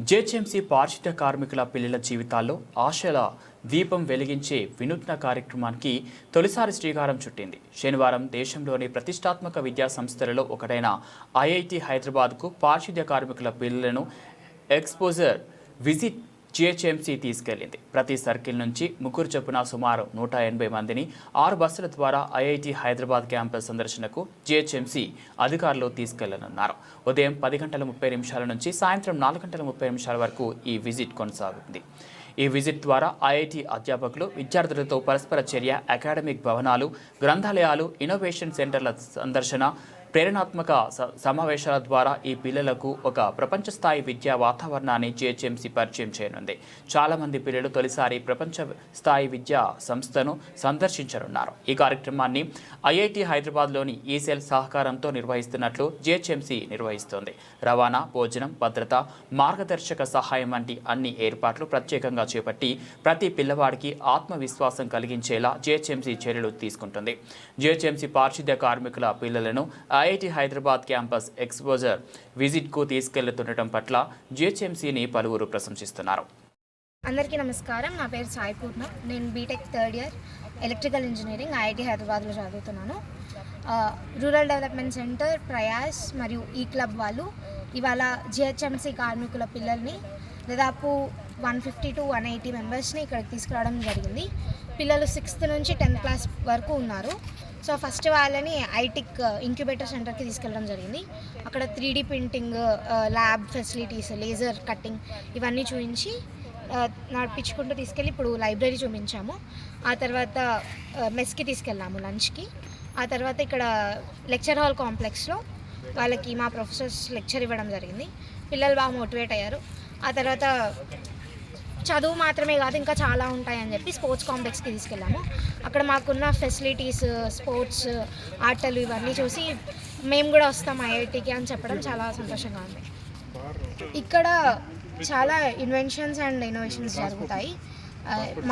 GHMC పారిశుద్ధ్య కార్మికుల పిల్లల జీవితాల్లో ఆశల దీపం వెలిగించే వినూత్న కార్యక్రమానికి తొలిసారి శ్రీకారం చుట్టింది. శనివారం దేశంలోని ప్రతిష్టాత్మక విద్యా సంస్థలలో ఒకటైన ఐఐటి హైదరాబాద్కు పారిశుద్ధ్య కార్మికుల పిల్లలను ఎక్స్పోజర్ విజిట్ జీహెచ్ఎంసీ తీసుకెళ్లింది. ప్రతి సర్కిల్ నుంచి ముగ్గురు చొప్పున సుమారు 180 మందిని 6 బస్సుల ద్వారా ఐఐటి హైదరాబాద్ క్యాంపస్ సందర్శనకు జీహెచ్ఎంసీ అధికారులు తీసుకెళ్లనున్నారు. ఉదయం 10 గంటల 30 నిమిషాల నుంచి సాయంత్రం 4 గంటల 30 నిమిషాల వరకు ఈ విజిట్ కొనసాగుతుంది. ఈ విజిట్ ద్వారా ఐఐటి అధ్యాపకులు విద్యార్థులతో పరస్పర చర్య, అకాడమిక్ భవనాలు, గ్రంథాలయాలు, ఇన్నోవేషన్ సెంటర్ల సందర్శన, ప్రేరణాత్మక సమావేశాల ద్వారా ఈ పిల్లలకు ఒక ప్రపంచ స్థాయి విద్యా వాతావరణాన్ని జీహెచ్ఎంసీ పరిచయం చేయనుంది. చాలామంది పిల్లలు తొలిసారి ప్రపంచ స్థాయి విద్యా సంస్థను సందర్శించనున్నారు. ఈ కార్యక్రమాన్ని ఐఐటి హైదరాబాద్లోని ఈసెల్ సహకారంతో నిర్వహిస్తున్నట్లు జీహెచ్ఎంసీ నిర్వహిస్తోంది. రవాణా, భోజనం, భద్రత, మార్గదర్శక సహాయం వంటి అన్ని ఏర్పాట్లు ప్రత్యేకంగా చేపట్టి ప్రతి పిల్లవాడికి ఆత్మవిశ్వాసం కలిగించేలా జీహెచ్ఎంసీ చర్యలు తీసుకుంటుంది. జీహెచ్ఎంసీ పారిశుద్ధ్య కార్మికుల పిల్లలను ఐఐటి హైదరాబాద్ క్యాంపస్ ఎక్స్పోజర్ విజిట్కు తీసుకెళ్తుండటం పట్ల జీహెచ్ఎంసీని పలువురు ప్రశంసిస్తున్నారు. అందరికీ నమస్కారం. నా పేరు సాయి పూర్ణ. నేను B Tech third year electrical engineering IIT హైదరాబాద్లో చదువుతున్నాను. రూరల్ డెవలప్మెంట్ సెంటర్, ప్రయాస్ మరియు ఈ క్లబ్ వాళ్ళు ఇవాళ జీహెచ్ఎంసీ కార్మికుల పిల్లల్ని దాదాపు 150 to 180 మెంబర్స్ని ఇక్కడికి తీసుకురావడం జరిగింది. పిల్లలు 6th నుంచి 10th క్లాస్ వరకు ఉన్నారు. సో ఫస్ట్ వాళ్ళని ఐటిక్ ఇంక్యుబేటర్ సెంటర్కి తీసుకెళ్ళడం జరిగింది. అక్కడ 3D printing lab facilities, laser cutting ఇవన్నీ చూపించి నడిపించుకుంటూ తీసుకెళ్ళి ఇప్పుడు లైబ్రరీ చూపించాము. ఆ తర్వాత మెస్కి తీసుకెళ్ళాము లంచ్కి. ఆ తర్వాత ఇక్కడ లెక్చర్ హాల్ కాంప్లెక్స్లో వాళ్ళకి మా ప్రొఫెసర్స్ లెక్చర్ ఇవ్వడం జరిగింది. పిల్లలు బాగా మోటివేట్ అయ్యారు. ఆ తర్వాత చదువు మాత్రమే కాదు ఇంకా చాలా ఉంటాయని చెప్పి స్పోర్ట్స్ కాంప్లెక్స్కి తీసుకెళ్ళాము. అక్కడ మాకున్న ఫెసిలిటీస్, స్పోర్ట్స్, ఆటలు ఇవన్నీ చూసి మేము కూడా వస్తాం ఐఐటికి అని చెప్పడం చాలా సంతోషంగా ఉంది. ఇక్కడ చాలా ఇన్వెన్షన్స్ అండ్ ఇన్నోవేషన్స్ జరుగుతాయి.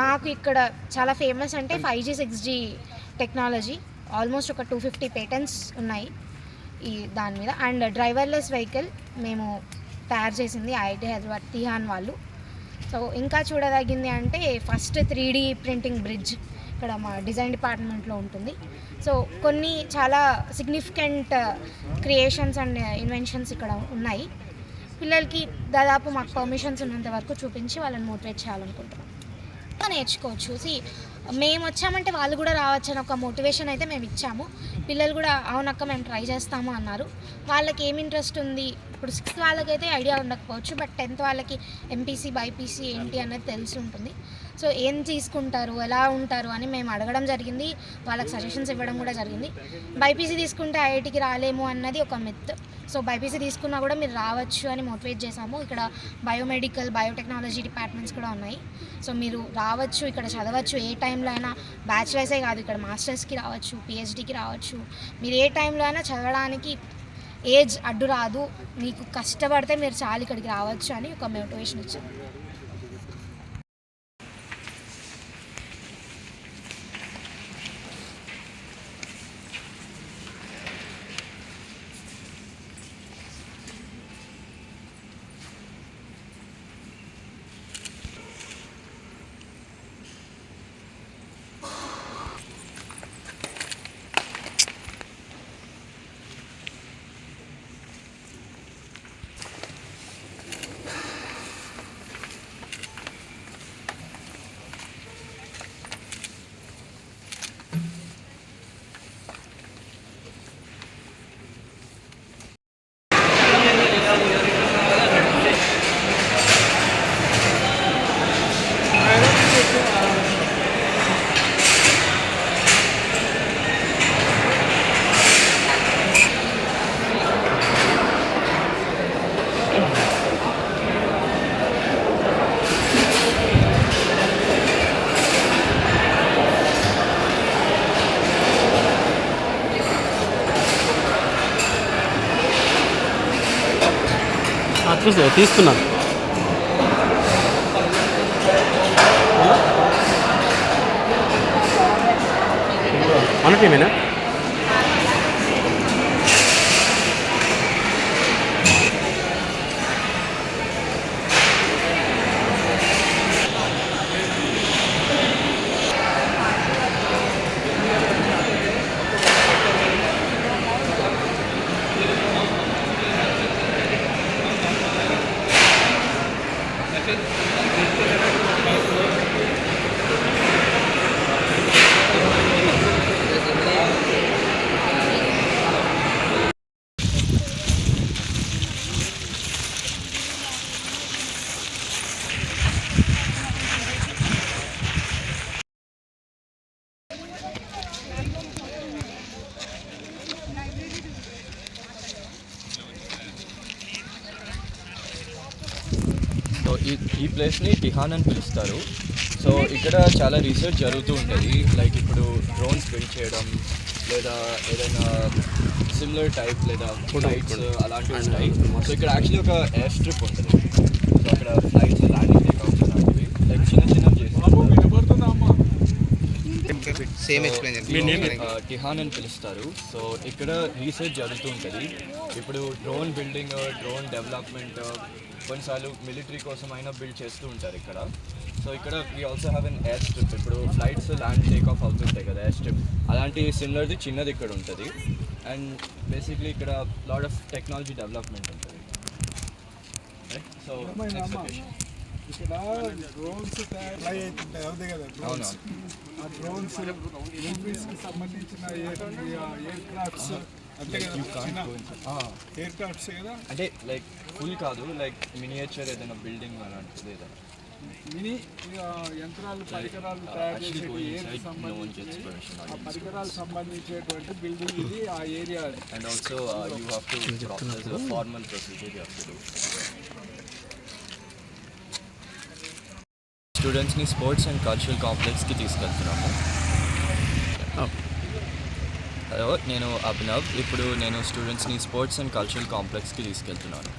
మాకు ఇక్కడ చాలా ఫేమస్ అంటే 5G 6G టెక్నాలజీ. ఆల్మోస్ట్ ఒక 250 పేటెంట్స్ ఉన్నాయి ఈ దాని మీద. అండ్ డ్రైవర్లెస్ వెహికల్ మేము తయారు చేసింది ఐఐటి హైదరాబాద్ తిహాన్ వాళ్ళు. సో ఇంకా చూడదగింది అంటే ఫస్ట్ 3D ప్రింటింగ్ బ్రిడ్జ్ ఇక్కడ మా డిజైన్ డిపార్ట్మెంట్లో ఉంటుంది. సో కొన్ని చాలా సిగ్నిఫికెంట్ క్రియేషన్స్ అండ్ ఇన్వెన్షన్స్ ఇక్కడ ఉన్నాయి. పిల్లలకి దాదాపు మాకు పర్మిషన్స్ ఉన్నంత వరకు చూపించి వాళ్ళని మోటివేట్ చేయాలనుకుంటున్నాం. నేర్చుకోవచ్చు. మేము వచ్చామంటే వాళ్ళు కూడా రావచ్చు అని ఒక మోటివేషన్ అయితే మేము ఇచ్చాము. పిల్లలు కూడా అవునక్క మేము ట్రై చేస్తాము అన్నారు. వాళ్ళకి ఏం ఇంట్రెస్ట్ ఉంది, ఇప్పుడు 6th వాళ్ళకైతే ఐడియా ఉండకపోవచ్చు, బట్ 10th వాళ్ళకి ఎంపీసీ, బైపీసీ ఏంటి అన్నది తెలిసి ఉంటుంది. సో ఏం తీసుకుంటారు, ఎలా ఉంటారు అని మేము అడగడం జరిగింది. వాళ్ళకి సజెషన్స్ ఇవ్వడం కూడా జరిగింది. బైపీసీ తీసుకుంటే ఐఐటికి రాలేము అన్నది ఒక మిత్. సో బైపీసీ తీసుకున్నా కూడా మీరు రావచ్చు అని మోటివేట్ చేశాము. ఇక్కడ బయోమెడికల్, బయోటెక్నాలజీ డిపార్ట్మెంట్స్ కూడా ఉన్నాయి. సో మీరు రావచ్చు, ఇక్కడ చదవచ్చు. ఏ టైంలో అయినా, బ్యాచిలర్సే కాదు, ఇక్కడ మాస్టర్స్కి రావచ్చు, పిహెచ్డీకి రావచ్చు. మీరు ఏ టైంలో అయినా చదవడానికి ఏజ్ అడ్డు రాదు. మీకు కష్టపడితే మీరు చాలు ఇక్కడికి రావచ్చు అని ఒక మోటివేషన్ ఇచ్చాము. చూసి తీస్తున్నాను. మన టీమేనా? సో ఈ ప్లేస్ని టిహాన్ అని పిలుస్తారు. సో ఇక్కడ చాలా రీసెర్చ్ జరుగుతూ ఉంటుంది. లైక్ ఇప్పుడు డ్రోన్స్ బిల్డ్ చేయడం లేదా ఏదైనా సిమిలర్ టైప్ లేదా ఫ్లైట్స్ అలాంటివి ఉంటాయి. సో ఇక్కడ యాక్చువల్లీ ఒక ఎయిర్ స్ట్రిప్ ఉంటుంది. సో అక్కడ ఫ్లైట్స్ ల్యాండింగ్ టేక్ ఆఫ్ అలాంటివి లైక్ చిన్న చేసి టిహాన్ అని పిలుస్తారు. సో ఇక్కడ రీసెర్చ్ జరుగుతూ ఉంటుంది. ఇప్పుడు డ్రోన్ బిల్డింగ్, డ్రోన్ డెవలప్మెంట్ కొన్నిసార్లు మిలిటరీ కోసం అయినా బిల్డ్ చేస్తూ ఉంటారు ఇక్కడ. సో ఇక్కడ we also have an air strip. ఇప్పుడు ఫ్లైట్స్ ల్యాండ్ టేక్ ఆఫ్ అవుతుంటాయి కదా, ఎయిర్ స్ట్రిప్ అలాంటి సిమిలర్ది చిన్నది ఇక్కడ ఉంటుంది. అండ్ బేసిక్లీ ఇక్కడ లాట్ ఆఫ్ టెక్నాలజీ డెవలప్మెంట్ ఉంటుంది. సో ఇక్కడ డ్రోన్స్ ఫ్లై అవుతుంటాయి అవుతాయి కదా డ్రోన్స్. ఆ డ్రోన్స్ మిలిటరీస్కి సంబంధించిన ఎయిర్ క్రాఫ్ట్స్ అంతే కదా, ఎయిర్ క్రాఫ్ట్స్ కదా. అంటే లైక్ ఫుల్ కాదు, లైక్ మినియేచర్ ఏదైనా బిల్డింగ్ అలాంటిది ఏదైనా మినీ యంత్రాలు పరికరాలు తయారు చేసేవి ఎయిర్కి సంబంధించి ఆ పరికరాలు సంబంధించేటువంటి బిల్డింగ్ ఇది ఆ area. And also you have to process formal procedure you have to do. స్టూడెంట్స్ని స్పోర్ట్స్ అండ్ కల్చరల్ కాంప్లెక్స్కి తీసుకెళ్తున్నాము. హలో, నేను అభినవ్. ఇప్పుడు నేను స్టూడెంట్స్ని స్పోర్ట్స్ అండ్ కల్చరల్ కాంప్లెక్స్కి తీసుకెళ్తున్నాను.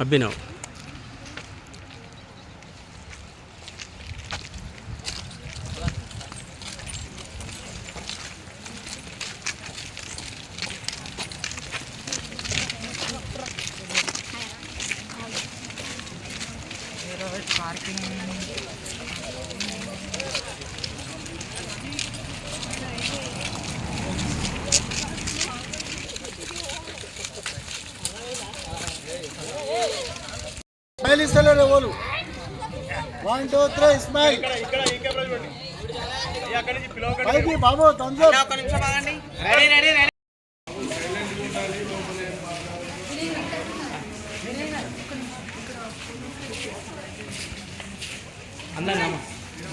అభినవ్. స్మైల్ ఇస్తలేరు ఎవరు. 1 2 3 స్మైల్. పైకి బాబు తంజో.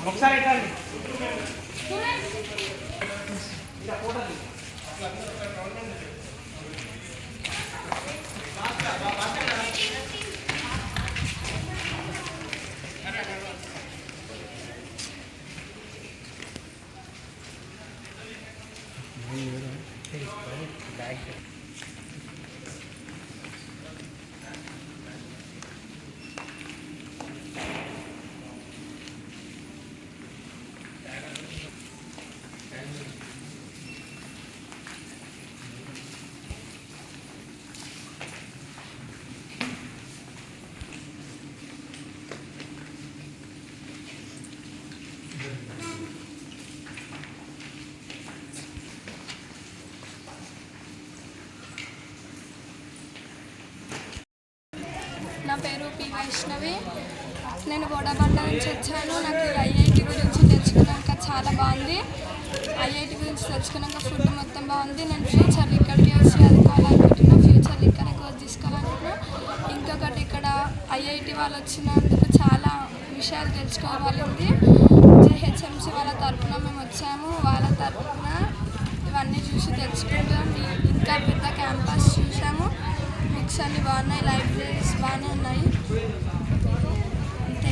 ఒకసారి నా పేరు పి వైష్ణవి. నేను బోడబండ నుంచి వచ్చాను. నాకు ఐఐటి గురించి తెలుసుకున్నాక చాలా బాగుంది. ఐఐటి గురించి తెలుసుకున్నాక ఫుడ్ మొత్తం బాగుంది. నేను ఫ్యూచర్లో ఇక్కడికి వచ్చి చదువుకోవాలనుకుంటున్నా. ఫ్యూచర్లో ఇక్కడే కోర్స్ తీసుకోవాలనుకుంటున్నా. ఇంకొకటి ఇక్కడ ఐఐటి వాళ్ళు వచ్చినందుకు చాలా విషయాలు తెలుసుకోవాలింది. జేహెచ్ఎంసీ వాళ్ళ తరఫున మేము వచ్చాము. వాళ్ళ తరఫున ఇవన్నీ చూసి తెలుసుకుంటాం. ఇంకా పెద్ద క్యాంపస్ చూసాము. బుక్స్ అన్నీ బాగున్నాయి, లైబ్రరీస్ బాగానే ఉన్నాయి. అంతే.